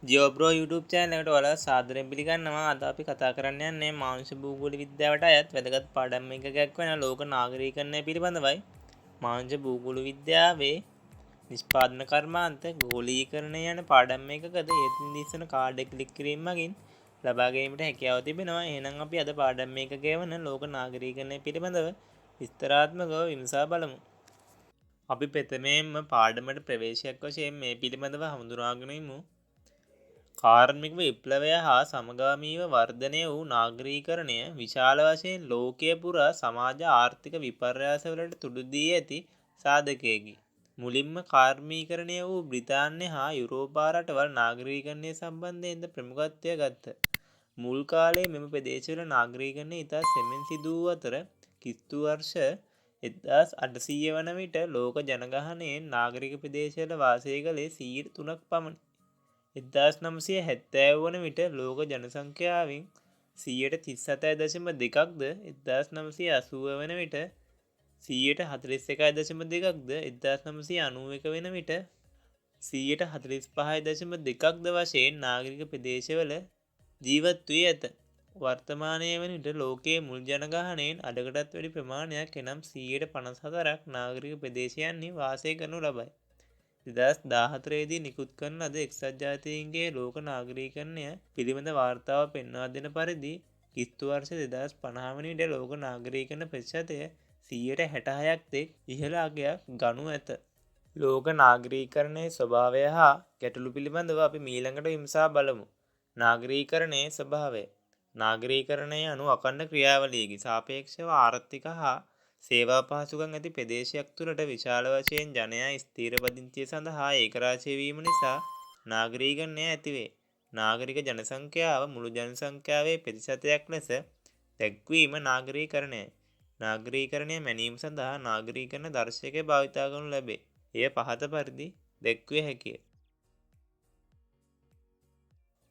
ජියෝබ්‍රෝ YouTube channel එකට ඔයාලා සාදරයෙන් පිළිගන්නවා. අද අපි කතා කරන්න යන්නේ මාංශ භූගෝල විද්‍යාවට අයත් වැදගත් පාඩම් එකක් වෙන ලෝක නාගරිකරණය පිළිබඳවයි. මාංශ භූගෝල විද්‍යාවේ නිෂ්පාදන කර්මාන්ත ගෝලීකරණය යන පාඩම් එකකද යෙතින් දිස්සන කාඩ් එක ක්ලික් කිරීම මගින් ලබා ගැනීමට හැකියාව තිබෙනවා. එහෙනම් අපි අද පාඩම් එකකේ වන ලෝක නාගරිකරණය පිළිබඳව විස්තරාත්මකව විමසා බලමු. අපි ප්‍රථමයෙන්ම පාඩමට ප්‍රවේශයක් වශයෙන් මේ පිළිබඳව හඳුනාගෙන ඉමු. කාර්මික විප්ලවය හා සමගාමීව වර්ධනය වූ නාගරීකරණය විශාල වශයෙන් ලෝකය පුරා සමාජ ආර්ථික විපර්යාසවලට තුඩුදී ඇති සාධකයකි. මුලින්ම කාර්මීකරණය වූ බ්‍රිතාන්‍ය හා යුරෝපා රටවල් නාගරීකරණය සම්බන්ධයෙන්ද ප්‍රමුඛත්වය ගත්ත. මුල් කාලයේ මෙම ප්‍රදේශවල නාගරීකරණය ඉතා සෙමෙන් සිදු වූ අතර කිස්තු වර්ෂ 1800 වන විට ලෝක ජනගහනයෙන් නාගරික ප්‍රදේශවල වාසය කළේ 3% පමණි. 1970 වන විට ලෝක ජනසංඛ්‍යාවෙන් 37.2%ක්ද 1980 වන විට 41.2%ක්ද 1991 වන විට 45.2%ක්ද වශයෙන් නාගරික ප්‍රදේශවල ජීවත් වී ඇත. වර්තමානය වන විට ලෝකයේ මුල් ජනගහනයෙන් අඩකටත් වැඩි ප්‍රමාණයක් එනම් 54%ක් නාගරික ප්‍රදේශයන්හි වාසය කරනු ලබයි. 2014 දී නිකුත් කරන ලද එක්සත් ජාතීන්ගේ ලෝක නාගරීකරණය පිළිබඳ වාර්තාව පෙන්වා දෙන පරිදි කිස්තු වර්ෂ 2050 වන විට ලෝක නාගරීකරණ ප්‍රතිශතය 66%ක් තෙක් ඉහළ අගයක් ගනු ඇත. ලෝක නාගරීකරණයේ ස්වභාවය හා ගැටලු පිළිබඳව අපි මීළඟට විමසා බලමු. නාගරීකරණයේ ස්වභාවය. නාගරීකරණය අනු අඛණ්ඩ ක්‍රියාවලියකි. සාපේක්ෂව ආර්ථික හා සේවා පහසුකම් ඇති ප්‍රදේශයක් තුළට විශාල වශයෙන් ජනයා ස්ථීර පදිංචිය සඳහා ඒකරාශී වීම නිසා නාගරීකරණය ඇතිවේ. නාගරික ජනසංඛ්‍යාව මුළු ජනසංඛ්‍යාවේ ප්‍රතිශතයක් ලෙස දැක්වීම නාගරීකරණයයි. නාගරීකරණය මැනීම සඳහා නාගරීකරණ දර්ශකය භාවිතා කරනු ලැබේ. එය පහත පරිදි දැක්විය හැකිය.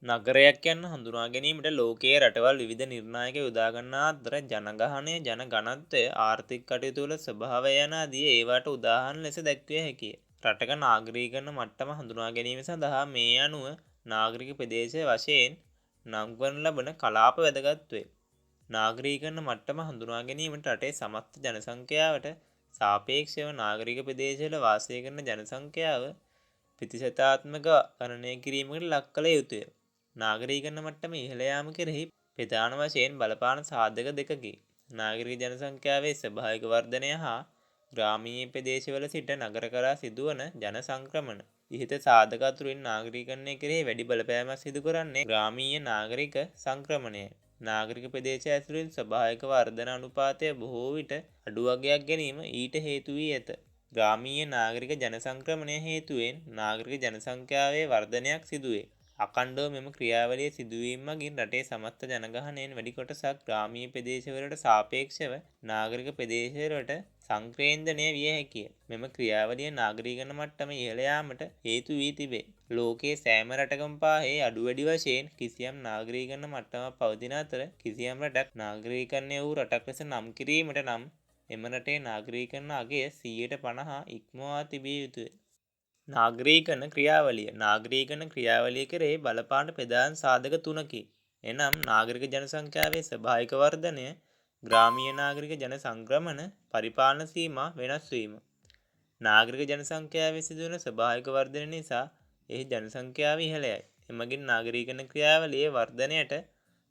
නගරයක් යන්න හඳුනා ගැනීමට ලෝකයේ රටවල් විවිධ නිර්ණායක යොදා ගන්නා අතර ජනගහනය, ජන ඝනත්වය, ආර්ථික කටයුතු වල ස්වභාවය යන ආදී ඒවාට උදාහරණ ලෙස දැක්විය හැකිය. රටක නාගරීකරණ මට්ටම හඳුනා ගැනීම සඳහා මේ අනුව නාගරික ප්‍රදේශ වශයෙන් නම් කරන ලබන කලාප වැදගත් වේ. නාගරීකරණ මට්ටම හඳුනා ගැනීමට රටේ සමස්ත ජනසංඛ්‍යාවට සාපේක්ෂව නාගරික ප්‍රදේශවල වාසය කරන ජනසංඛ්‍යාව ප්‍රතිශතාත්මක ගණනය කිරීමකට ලක් කළ යුතුය. නාගරීකරණ මට්ටම ඉහළ යාම කෙරෙහි ප්‍රධාන වශයෙන් බලපාන සාධක දෙකකි. නාගරික ජනසංඛ්‍යාවේ ස්වභාවික වර්ධනය හා ග්‍රාමීය ප්‍රදේශවල සිට නගර කරා සිදුවන ජන සංක්‍රමණ. ඉහත සාධක අතුරින් නාගරීකරණය කෙරෙහි වැඩි බලපෑමක් සිදු කරන්නේ ග්‍රාමීය නාගරික සංක්‍රමණයයි. නාගරික ප්‍රදේශ ඇතුළින් ස්වභාවික වර්ධන අනුපාතය බොහෝ විට අඩු අගයක් ගැනීම ඊට හේතු වී ඇත. ග්‍රාමීය නාගරික ජන සංක්‍රමණය හේතුවෙන් නාගරික ජනසංඛ්‍යාවේ වර්ධනයක් සිදුවේ. අඛණ්ඩව මෙම ක්‍රියාවලිය සිදුවීම මගින් රටේ සමස්ත ජනගහනයෙන් වැඩි කොටසක් ග්‍රාමීය ප්‍රදේශවලට සාපේක්ෂව නාගරික ප්‍රදේශවලට සංකේන්ද්‍රණය විය හැකිය. මෙම ක්‍රියාවලිය නාගරීකරණ මට්ටම ඉහළ යාමට හේතු වී තිබේ. ලෝකයේ සෑම රටකම පාහේ අඩු වැඩි වශයෙන් කිසියම් නාගරීකරණ මට්ටමක් පවතින අතර කිසියම් රටක් නාගරීකරණය වූ රටක් ලෙස නම් කිරීමට නම් එම රටේ නාගරීකරණ අගය 50% ඉක්මවා තිබිය යුතුය. නාගරීකරණ ක්‍රියාවලිය. නාගරීකරණ ක්‍රියාවලිය කෙරෙහි බලපාන ප්‍රධාන සාධක තුනකි. එනම් නාගරික ජනසංඛ්‍යාවේ ස්වභාවික වර්ධනය, ග්‍රාමීය නාගරික ජන සංක්‍රමණ, පරිපාලන සීමා වෙනස් වීම. නාගරික ජනසංඛ්‍යාවේ සිදුවන ස්වභාවික වර්ධනය නිසා එහි ජනසංඛ්‍යාව ඉහළයයි. එමගින් නාගරීකරණ ක්‍රියාවලියේ වර්ධනයට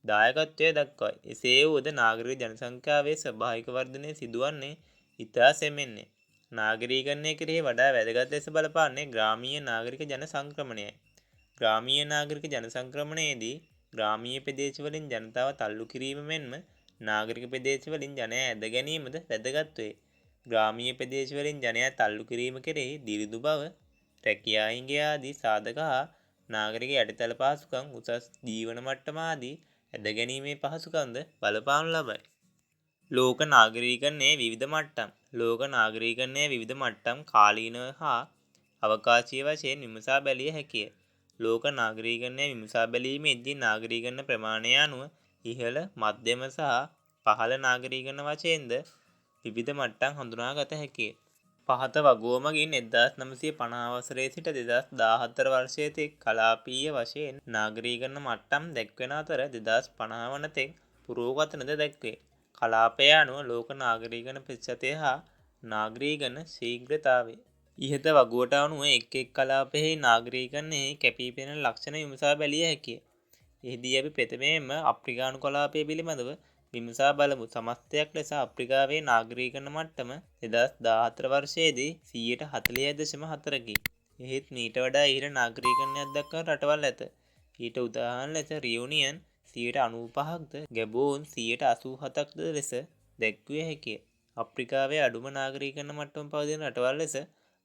දායකත්වය දක්වයි. එසේ වුවද නාගරික ජනසංඛ්‍යාවේ ස්වභාවික වර්ධනය සිදුවන්නේ ඉතා සෙමෙන්ය. නාගරීකරණය කෙරෙහි වඩා වැදගත් ලෙස බලපාන්නේ ග්‍රාමීය නාගරික ජන සංක්‍රමණයයි. ග්‍රාමීය නාගරික ජන සංක්‍රමණයේදී ග්‍රාමීය ප්‍රදේශවලින් ජනතාව තල්ලු කිරීම මෙන්ම නාගරික ප්‍රදේශවලින් ජනයා ඇද ගැනීමද වැදගත් වේ. ග්‍රාමීය ප්‍රදේශවලින් ජනයා තල්ලු කිරීම කෙරෙහි දිළිඳු බව, රැකියා හිඟය ආදී සාධක හා නාගරික යටිතල පහසුකම්, උසස් ජීවන මට්ටම ආදී ඇද ගැනීමේ පහසුකම්ද බලපානු ලබයි. ලෝක නාගරීකරණයේ විවිධ මට්ටම්. ලෝක නාගරීකරණයේ විවිධ මට්ටම් කාලීනව හා අවකාශීය වශයෙන් විමසා බැලිය හැකිය. ලෝක නාගරීකරණය විමසා බැලීමේදී නාගරීකරණ ප්‍රමාණය අනුව ඉහළ, මධ්‍යම සහ පහළ නාගරීකරණ වශයෙන්ද විවිධ මට්ටම් හඳුනා ගත හැකිය. පහත වගුවමගින් 1950 වසරේ සිට 2014 වර්ෂය තෙක් කලාපීය වශයෙන් නාගරීකරණ මට්ටම් දැක්වෙන අතර 2050 වන තෙක් පුරෝගතනද දැක්වේ. කලාපය අනුව ලෝක නාගරීකරණ ප්‍රතිශතය හා නාගරීකරණ ශීඝ්‍රතාවය. ඉහත වගුවට අනුව එක් එක් කලාපයෙහි නාගරීකරණයෙහි කැපී පෙනෙන ලක්ෂණ විමසා බැලිය හැකිය. එහිදී අපි ප්‍රථමයෙන්ම අප්‍රිකානු කලාපය පිළිබඳව විමසා බලමු. සමස්තයක් ලෙස අප්‍රිකාවේ නාගරීකරණ මට්ටම 2014 වර්ෂයේදී 40.4කි. එහෙත් මීට වඩා ඉහළ නාගරීකරණයක් දක්වන රටවල් ඇත. ඊට උදාහරණ ලෙස රියුනියන් 95%ක්ද ගැබෝන් 87%ක්ද ලෙස දැක්විය හැකිය. අප්‍රිකාවේ අඩුම නාගරීකරණ මට්ටම පවතින රටවල් ලෙස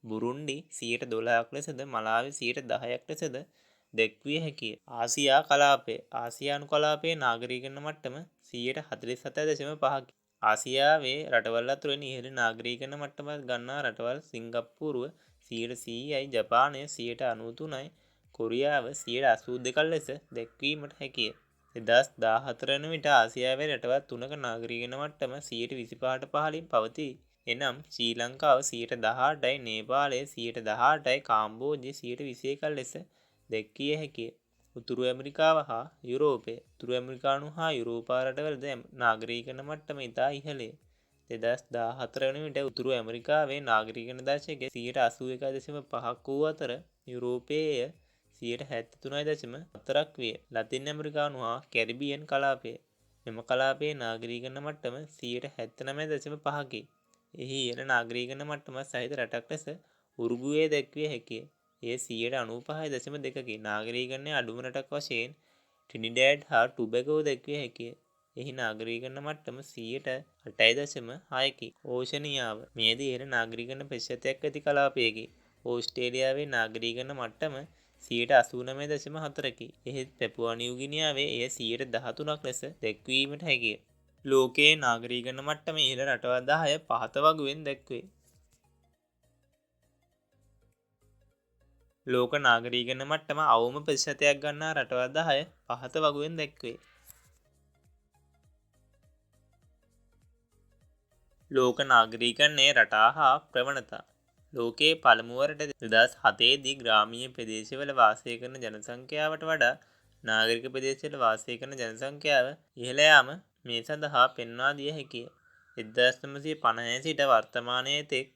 බුරුන්ඩි 12%ක් ලෙසද මලාවි 10%ක් ලෙසද දැක්විය හැකිය. ආසියා කලාපය. ආසියානු කලාපයේ නාගරීකරණ මට්ටම 47.5කි. ආසියාවේ රටවල් අතුරින් ඉහළ නාගරීකරණ මට්ටමක් ගන්නා රටවල් සිංගප්පූරුව 100%යි, ජපානය 93%යි, කොරියාව 82% ලෙස දැක්වීමට හැකිය. 2014 වන විට ආසියාවේ රටවල් 3ක නාගරීකරණ මට්ටම 125ට පහළින් පවතී. එනම් ශ්‍රී ලංකාව 18%යි, නේපාලය 18%යි, කාම්බෝජය 21% ලෙස දැක්විය හැකිය. උතුරු ඇමරිකාව හා යුරෝපය. උතුරු ඇමරිකානු හා යුරෝපා රටවලද නාගරීකරණ මට්ටම ඉතා ඉහළය. 2014 වන විට උතුරු ඇමරිකාවේ නාගරීකරණ දශකය 81.5ක් වූ අතර යුරෝපයේ 73.4ක් විය. ලතින් ඇමරිකානු හා කැරිබියන් කලාපය. මෙම කලාපයේ නාගරීකරණ මට්ටම 79.5කි. එහි ඉහළ නාගරීකරණ මට්ටම සහිත රටක් ලෙස උරුගුවේ දැක්විය හැකිය. එය 95.2කි. නාගරීකරණයේ අඩුම රටක් වශයෙන් ට්‍රිනිඩෑඩ් හා ටොබැගෝ දැක්විය හැකිය. එහි නාගරීකරණ මට්ටම 8.6කි. ඕෂනියාව. මෙයද ඉහළ නාගරීකරණ ප්‍රතිශතයක් ඇති කලාපයකි. ඕස්ට්‍රේලියාවේ නාගරීකරණ මට්ටම 89.4කි. එහෙත් පැපුවා නිව්ගිනියාවේ එය 13%ක් ලෙස දැක්වීමට හැකිය. ලෝකයේ නාගරීකරණ මට්ටම ඉහළ රටවල් 10 පහත වගුවෙන් දැක්වේ. ලෝක නාගරීකරණ මට්ටම අවම ප්‍රතිශතයක් ගන්නා රටවල් 10 පහත වගුවෙන් දැක්වේ. ලෝක නාගරීකරණයේ රටා හා ප්‍රවණතා. ලෝකයේ පළමුවරට 2007දී ග්‍රාමීය ප්‍රදේශවල වාසය කරන ජනසංඛ්‍යාවට වඩා නාගරික ප්‍රදේශවල වාසය කරන ජනසංඛ්‍යාව ඉහළ යාම මේ සඳහා පෙන්වා දිය හැකිය. 1950 සිට වර්තමානයේ තෙක්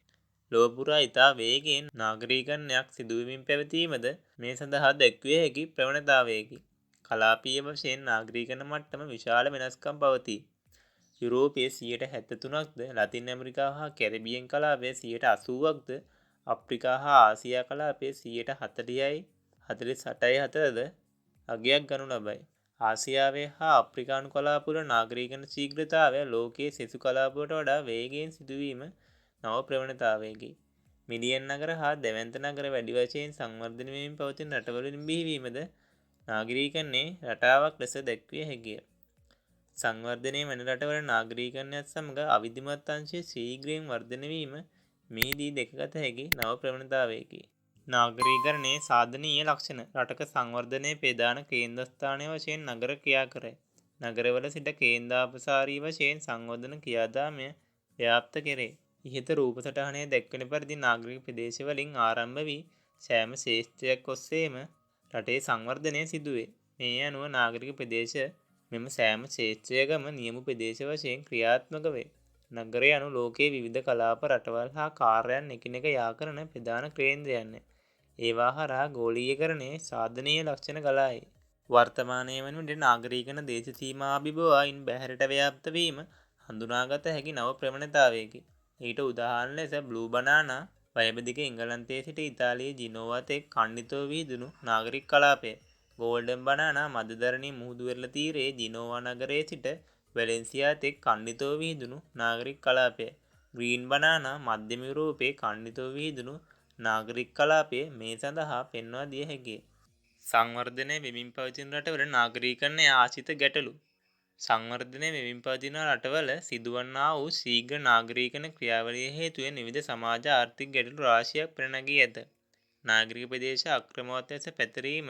ලොව පුරා ඉතා වේගයෙන් නාගරීකරණයක් සිදුවෙමින් පැවතීමද මේ සඳහා දැක්විය හැකි ප්‍රවණතාවයකි. කලාපීය වශයෙන් නාගරීකරණ මට්ටම විශාල වෙනස්කම් පවතී. යුරෝපයේ 73%ක්ද, ලතින් ඇමරිකාව හා කැරිබියන් කලාපය 80%ක්ද, අප්‍රිකා හා ආසියා කලාපය 40%යි 48.4ද අගයක් ගනු ලබයි. ආසියාවේ හා අප්‍රිකානු කලාපවල නාගරීකරණ ශීඝ්‍රතාවය ලෝකයේ සෙසු කලාපවලට වඩා වේගයෙන් සිදුවීම නව ප්‍රවණතාවයකි. මිලියන් නගර හා දැවැන්ත නගර වැඩි වශයෙන් සංවර්ධනය වෙමින් පවතින රටවලින් බිහිවීමද නාගරීකරණයේ රටාවක් ලෙස දැක්විය හැකිය. සංවර්ධනය වන රටවල නාගරීකරණයත් සමග අවිධිමත් අංශය ශීඝ්‍රයෙන් වර්ධනය වීම මෙහිදී දැකගත හැකි නව ප්‍රවණතාවයකි. නාගරීකරණයේ සාධනීය ලක්ෂණ. රටක සංවර්ධනයේ ප්‍රධාන කේන්ද්‍රස්ථානය වශයෙන් නගර ක්‍රියා කරයි. නගරවල සිට කේන්ද්‍රාපසාරී වශයෙන් සංවර්ධන ක්‍රියාදාමය ව්‍යාප්ත කෙරේ. ඉහත රූප සටහනේ දැක්වෙන පරිදි නාගරික ප්‍රදේශවලින් ආරම්භ වී සෑම ක්ෂේත්‍රයක් ඔස්සේම රටේ සංවර්ධනය සිදුවේ. මේ අනුව නාගරික ප්‍රදේශ මෙම සෑම ක්ෂේත්‍රයකම නියම ප්‍රදේශ වශයෙන් ක්‍රියාත්මක වේ. නගරය යනු ලෝකයේ විවිධ කලාප රටවල් හා කාර්යයන් එකිනෙක යා කරන ප්‍රධාන කේන්ද්‍රයන්ය. ඒවා හරහා ගෝලීයකරණයේ සාධනීය ලක්ෂණ ගලායි. වර්තමානයේ වන විට නාගරීකරණ දේශ සීමා අභිබවා ඉන් බැහැරට ව්‍යාප්ත වීම හඳුනාගත හැකි නව ප්‍රවණතාවයකි. ඊට උදාහරණ ලෙස බ්ලූ බනානා වයඹදිග එංගලන්තයේ සිට ඉතාලියේ ජිනෝවා තෙක් ඛණ්ඩිතව විහිදුණු නාගරික කලාපය. ගෝල්ඩන් බනානා මධ්‍යධරණී මුහුදු වෙරළ තීරයේ ජිනෝවා නගරයේ සිට වැලෙන්සියා තෙක් ඛණ්ඩිතව විහිදුණු නාගරික කලාපය. ග්‍රීන් බනානා මධ්‍යම යුරෝපයේ ඛණ්ඩිතව විහිදුණු නාගරික කලාපය මේ සඳහා පෙන්වා දිය හැකිය. සංවර්ධනය වෙමින් පවතින රටවල නාගරීකරණය ආශ්‍රිත ගැටලු. සංවර්ධනය වෙමින් පවතින රටවල සිදුවන්නා වූ ශීඝ්‍ර නාගරීකරණ ක්‍රියාවලිය හේතුවෙන් විවිධ සමාජ ආර්ථික ගැටලු රාශියක් පැන නැගී ඇත. නාගරික ප්‍රදේශ අක්‍රමවත් ලෙස පැතිරීම,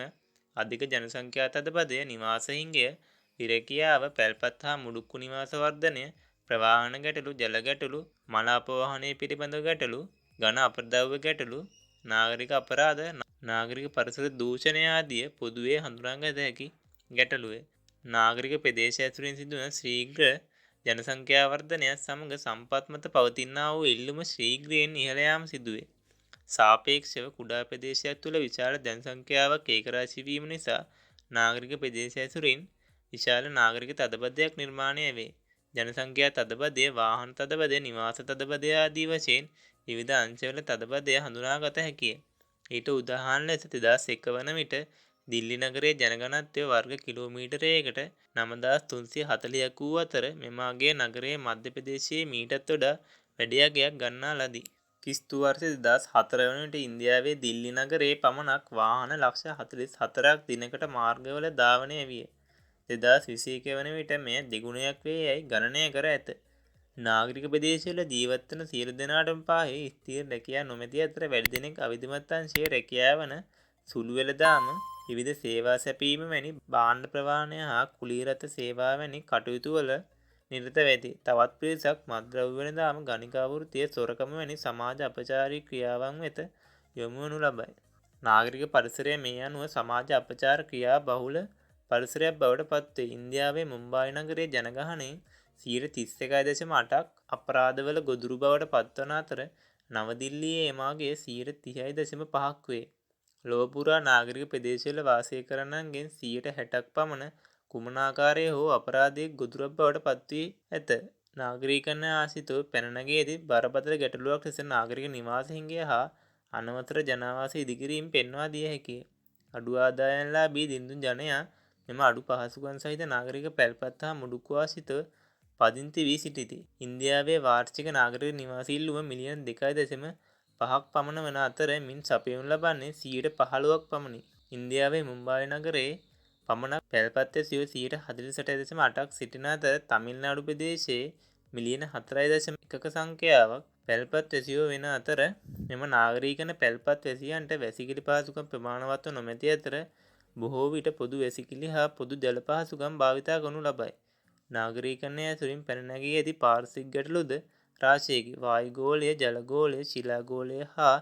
අධික ජනසංඛ්‍යා තදබදය, නිවාස හිඟය, පිරැකියාව, පැල්පත් හා මුඩුක්කු නිවාස වර්ධනය, ප්‍රවාහන ගැටලු, ජල ගැටලු, මල අපවාහනය පිළිබඳව ගැටලු, ඝන අපද්‍රව්‍ය ගැටලු, නාගරික අපරාධ, නාගරික පරිසර දූෂණය ආදිය පොදුවේ හඳුනාගත හැකි ගැටලුය. නාගරික ප්‍රදේශ ඇතුළෙන් සිදුවන ශීඝ්‍ර ජනසංඛ්‍යා වර්ධනයත් සමග සම්පත් මත පවතිනා වූ ඉල්ලුම ශීඝ්‍රයෙන් ඉහළ යාම සිදුවේ. සාපේක්ෂව කුඩා ප්‍රදේශයක් තුළ විශාල ජනසංඛ්‍යාවක් ඒකරාශී වීම නිසා නාගරික ප්‍රදේශ ඇසුරින් විශාල නාගරික තදබදයක් නිර්මාණය වේ. ජනසංඛ්‍යා තදබදය, වාහන තදබදය, නිවාස තදබදය ආදී වශයෙන් විවිධ අංශවල තදබදය හඳුනාගත හැකිය. ඊට උදාහරණ ලෙස 2001 වන විට දිල්ලි නගරයේ ජනඝනත්වය වර්ග කිලෝමීටරයකට 9340ක් වූ අතර මෙම අගය නගරයේ මධ්‍ය ප්‍රදේශයේ මීටත් වඩා වැඩි අගයක් ගන්නා ලදී. ක්‍රි.ව. 2004 වන විට ඉන්දියාවේ දිල්ලි නගරයේ පමණක් වාහන ලක්ෂ 44ක් දිනකට මාර්ගවල ධාවනය විය. 2021 වන විට මෙය දෙගුණයක් වේ යැයි ගණනය කර ඇත. නාගරික ප්‍රදේශවල ජීවත් වන සියලු දෙනාටම පාහේ ස්ථිර රැකියා නොමැති අතර වැඩි දෙනෙක් අවිධිමත් අංශයේ රැකියාව වන සුළු වෙළඳාම, විවිධ සේවා සැපයීම වැනි භාණ්ඩ ප්‍රවාහනය හා කුලීරත සේවා වැනි කටයුතු වල නිරත වෙති. තවත් පිරිසක් මත්ද්‍රව්‍ය වෙළඳාම, ගණිකා වෘත්තිය, සොරකම වැනි සමාජ අපචාරී ක්‍රියාවන් වෙත යොමු වනු ලබයි. නාගරික පරිසරය මේ අනුව සමාජ අපචාර ක්‍රියා බහුල පරිසරයක් බවට පත්වේ. ඉන්දියාවේ මුම්බායි නගරයේ ජනගහනයෙන් 31.8ක් අපරාධවල ගොදුරු බවට පත්වන අතර නවදිල්ලියේ එම අගය 30.5ක් වේ. ලොව පුරා නාගරික ප්‍රදේශවල වාසය කරන්නන්ගෙන් 60%ක් පමණ කුමන ආකාරයේ හෝ අපරාධයක ගොදුරක් බවට පත්වී ඇත. නාගරීකරණය ආශ්‍රිතව පැන නැගී ඇති බරපතල ගැටලුවක් ලෙස නාගරික නිවාස හිඟය හා අනවසර ජනාවාස ඉදිකිරීම පෙන්වා දිය හැකිය. අඩු ආදායම්ලාභී දිළිඳු ජනයා මෙම අඩු පහසුකම් සහිත නාගරික පැල්පත් හා මුඩුක්කු ආශ්‍රිතව පදිංචි වී සිටිති. ඉන්දියාවේ වාර්ෂික නාගරික නිවාස ඉල්ලුම මිලියන 2.5ක් පමණ වන අතර මින් සපයනු ලබන්නේ 15%ක් පමණි. ඉන්දියාවේ මුම්බායි නගරයේ පමණක් පැල්පත් වැසියෝ 48.8ක් සිටින අතර තමිල්නාඩු ප්‍රදේශයේ මිලියන 4.1ක සංඛ්‍යාවක් පැල්පත් වැසියෝ වෙන අතර මෙම නාගරීකරණ පැල්පත් වැසියන්ට වැසිකිළි පහසුකම් ප්‍රමාණවත්ව නොමැති අතර බොහෝ විට පොදු වැසිකිළි හා පොදු ජල පහසුකම් භාවිතා කරනු ලබයි. නාගරීකරණය ඇසුරින් පැන නැගී ඇති පාරිසරික ගැටලුද රාශියකි. වායු ගෝලය, ජල ගෝලය, ශිලා ගෝලය හා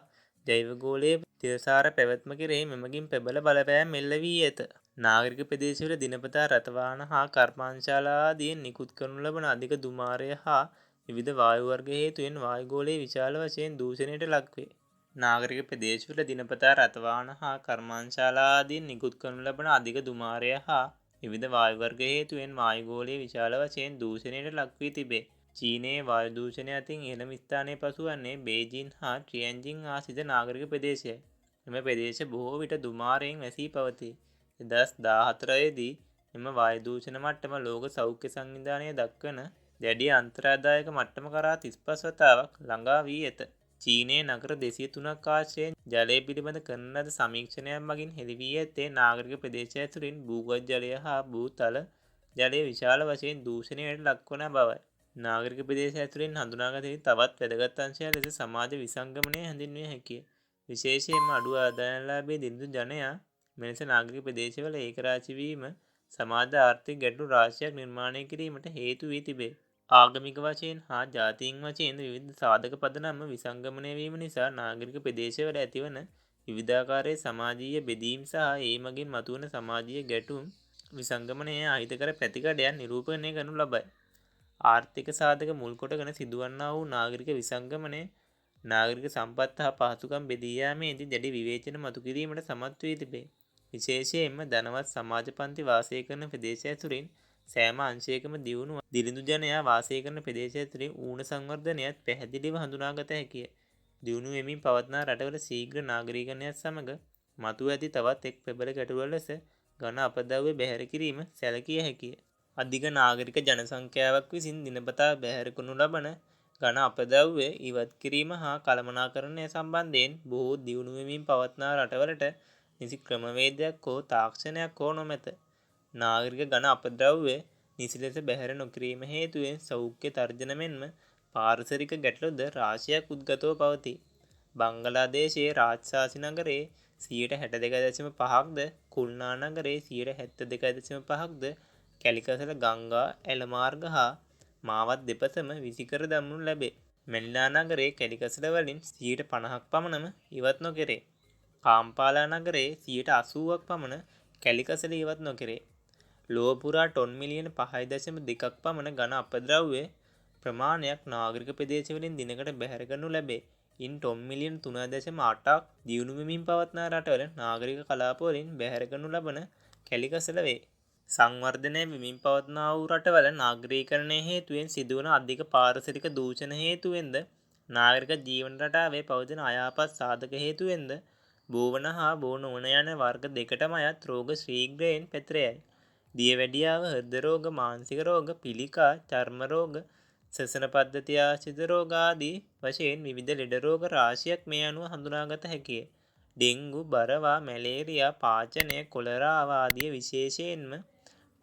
ජෛව ගෝලයේ තිරසාර පැවැත්ම කෙරෙහි මෙමගින් ප්‍රබල බලපෑම් එල්ල වී ඇත. නාගරික ප්‍රදේශවල දිනපතා රථවාහන හා කර්මාන්තශාලා ආදියෙන් නිකුත් කරනු ලබන අධික දුමාරය හා විවිධ වායු වර්ග හේතුවෙන් වායු ගෝලය විශාල වශයෙන් දූෂණයට ලක්වේ. නාගරික ප්‍රදේශවල දිනපතා රථවාහන හා කර්මාන්තශාලා ආදියෙන් නිකුත් කරනු ලබන අධික දුමාරය හා විවිධ වායු වර්ග හේතුවෙන් වායු ගෝලය විශාල වශයෙන් දූෂණයට ලක් වී තිබේ. චීනයේ වායු දූෂණය අතින් ඉහළම ස්ථානයේ පසුවන්නේ බේජිං හා ටියැන්ජින් ආශ්‍රිත නාගරික ප්‍රදේශයයි. එම ප්‍රදේශ බොහෝ විට දුමාරයෙන් වැසී පවතී. 2014 දී එම වායු දූෂණ මට්ටම ලෝක සෞඛ්‍ය සංවිධානය දක්වන දැඩි අන්තරාදායක මට්ටම කරා 35 වතාවක් ළඟා වී ඇත. චීනයේ නගර 203ක් ආශ්‍රයෙන් ජලය පිළිබඳ කරන ලද සමීක්ෂණයක් මගින් හෙළි වී ඇත්තේ නාගරික ප්‍රදේශ ඇතුළින් භූගත ජලය හා භූතල ජලය විශාල වශයෙන් දූෂණයට ලක්වන බවයි. නාගරික ප්‍රදේශ ඇතුළින් හඳුනාගත හැකි තවත් වැදගත් අංශයක් ලෙස සමාජ විසංගමනය හැඳින්විය හැකිය. විශේෂයෙන්ම අඩු ආදායම්ලාභී දිළිඳු ජනයා මෙලෙස නාගරික ප්‍රදේශවල ඒකරාශී වීම සමාජ ආර්ථික ගැටලු රාශියක් නිර්මාණය කිරීමට හේතු වී තිබේ. ආගමික වශයෙන් හා ජාතීන් වශයෙන් විවිධ සාධක පදනම විසංගමනය වීම නිසා නාගරික ප්‍රදේශවල ඇතිවන විවිධාකාරයේ සමාජීය බෙදීම් සහ ඒ මගින් මතුවන සමාජීය ගැටුම් විසංගමනය අහිතකර පැතිකඩයන් නිරූපණය කරනු ලබයි. ආර්ථික සාධක මුල් කොටගෙන සිදුවන්නා වූ නාගරික විසංගමනය නාගරික සම්පත් හා පහසුකම් බෙදී යාමේදී දැඩි විවේචන මතු කිරීමට සමත් වී තිබේ. විශේෂයෙන්ම ධනවත් සමාජ පන්ති වාසය කරන ප්‍රදේශ ඇතුළින් සෑම අංශයකම දියුණු දිළිඳු ජනයා වාසය කරන ප්‍රදේශ ඇතුළින් ඌන සංවර්ධනයත් පැහැදිලිව හඳුනාගත හැකිය. දියුණු වෙමින් පවත්නා රටවල ශීඝ්‍ර නාගරීකරණයත් සමග මතුව ඇති තවත් එක් ප්‍රබල ගැටලුවක් ලෙස ඝන අපද්‍රව්‍ය බැහැර කිරීම සැලකිය හැකිය. අධික නාගරික ජනසංඛ්‍යාවක් විසින් දිනපතා බැහැර කරනු ලබන ඝන අපද්‍රව්‍ය ඉවත් කිරීම හා කළමනාකරණය සම්බන්ධයෙන් බොහෝ දියුණු වෙමින් පවත්නා රටවලට නිසි ක්‍රමවේදයක් හෝ තාක්ෂණයක් හෝ නොමැත. නාගරික ඝන අපද්‍රව්‍ය නිසි ලෙස බැහැර නොකිරීම හේතුවෙන් සෞඛ්‍ය තර්ජන මෙන්ම පාරිසරික ගැටලුද රාශියක් උද්ගතව පවතී. බංගලාදේශයේ රාජ්ශාහි නගරයේ 62.5ක්ද, කුල්නා නගරයේ 72.5ක්ද කැලිකසල ගංගා ඇල මාර්ග හා මාවත් දෙපසම විසිකර දමනු ලැබේ. මැනිලා නගරයේ කැලිකසල වලින් 50% පමණම ඉවත් නොකෙරේ. කාම්පාලා නගරයේ 80%ක් පමණ කැලිකසල ඉවත් නොකෙරේ. ලොව පුරා ටොන් මිලියන 5.2ක් පමණ ඝන අපද්‍රව්‍ය ප්‍රමාණයක් නාගරික ප්‍රදේශවලින් දිනකට බැහැර කරනු ලැබේ. ඉන් ටොන් මිලියන 3.8ක් දියුණු වෙමින් පවත්නා රටවල නාගරික කලාප වලින් බැහැර කරනු ලබන කැලිකසල වේ. සංවර්ධනය වෙමින් පවත්නා වූ රටවල නාගරීකරණය හේතුවෙන් සිදුවන අධික පාරිසරික දූෂණ හේතුවෙන්ද නාගරික ජීවන රටාවේ පවතින අයහපත් සාධක හේතුවෙන්ද බෝවන හා බෝ නොවන යන වර්ග දෙකටම අයත් රෝග ශීඝ්‍රයෙන් පැතිර යයි. දියවැඩියාව, හෘද රෝග, මානසික රෝග, පිළිකා, චර්ම රෝග, ශ්වසන පද්ධති ආශ්‍රිත රෝග ආදී වශයෙන් විවිධ ලෙඩ රෝග රාශියක් මේ අනුව හඳුනාගත හැකිය. ඩෙංගු, බරවා, මැලේරියා, පාචනය, කොලරාව ආදී විශේෂයෙන්ම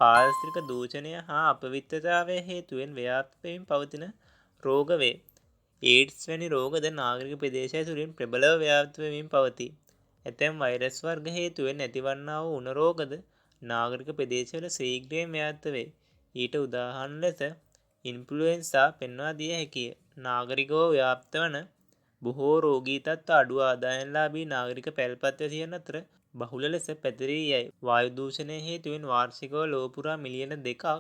පාරිසරික දූෂණය හා අපවිත්‍රතාවය හේතුවෙන් ව්‍යාප්ත වෙමින් පවතින රෝග වේ. ඒඩ්ස් වැනි රෝගද නාගරික ප්‍රදේශය තුළින් ප්‍රබලව ව්‍යාප්ත වෙමින් පවතී. ඇතැම් වෛරස් වර්ග හේතුවෙන් ඇතිවන්නා වූ උණ රෝගද නාගරික ප්‍රදේශවල ශීඝ්‍රයෙන් ව්‍යාප්ත වේ. ඊට උදාහරණ ලෙස ඉන්ෆ්ලුවෙන්සා පෙන්වා දිය හැකිය. නාගරිකව ව්‍යාප්ත වන බොහෝ රෝගී තත්ත්ව අඩු ආදායම්ලාභී නාගරික පැල්පත් වැසියන් අතර බහුල ලෙස පැතිරී යයි. වායු දූෂණය හේතුවෙන් වාර්ෂිකව ලොව පුරා මිලියන 2ක්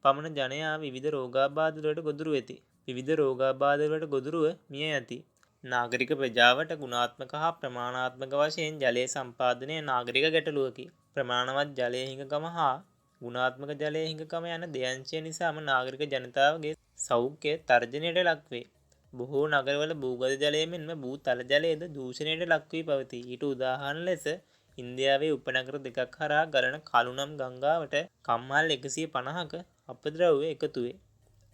පමණ ජනයා විවිධ රෝගාබාධවලට ගොදුරු වෙති. විවිධ රෝගාබාධවලට ගොදුරුව මිය යති. නාගරික ප්‍රජාවට ගුණාත්මක හා ප්‍රමාණාත්මක වශයෙන් ජලය සම්පාදනය නාගරික ගැටලුවකි. ප්‍රමාණවත් ජලය හිඟකම හා ගුණාත්මක ජලය හිඟකම යන දෙයන්ශය නිසාම නාගරික ජනතාවගේ සෞඛ්‍ය තර්ජනයට ලක්වේ. බොහෝ නගරවල භූගත ජලය මෙන්ම භූතල ජලයද දූෂණයට ලක් වී පවතී. ඊට උදාහරණ ලෙස ඉන්දියාවේ උපනගර දෙකක් හරහා ගලන කළුනම් ගංගාවට කම්හල් 150ක අපද්‍රව්‍ය එකතු වේ.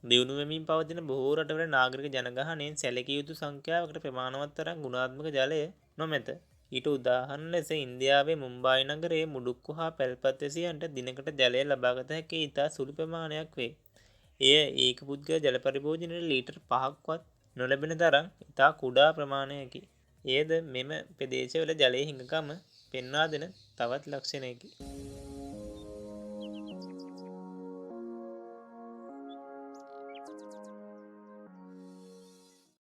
දියුණු වෙමින් පවතින බොහෝ රටවල නාගරික ජනගහනයෙන් සැලකිය යුතු සංඛ්‍යාවකට ප්‍රමාණවත් තරම් ගුණාත්මක ජලය නොමැත. ඊට උදාහරණ ලෙස ඉන්දියාවේ මුම්බායි නගරයේ මුඩුක්කු හා පැල්පත් වැසියන්ට දිනකට ජලය ලබාගත හැකි ඉතා සුළු ප්‍රමාණයක් වේ. එය ඒක පුද්ගල ජල පරිභෝජනයට ලීටර් 5ක්වත් නොලැබෙන තරම් ඉතා කුඩා ප්‍රමාණයකි. එයද මෙම ප්‍රදේශවල ජලය හිඟකම පෙන්වා දෙන තවත් ලක්ෂණයකි.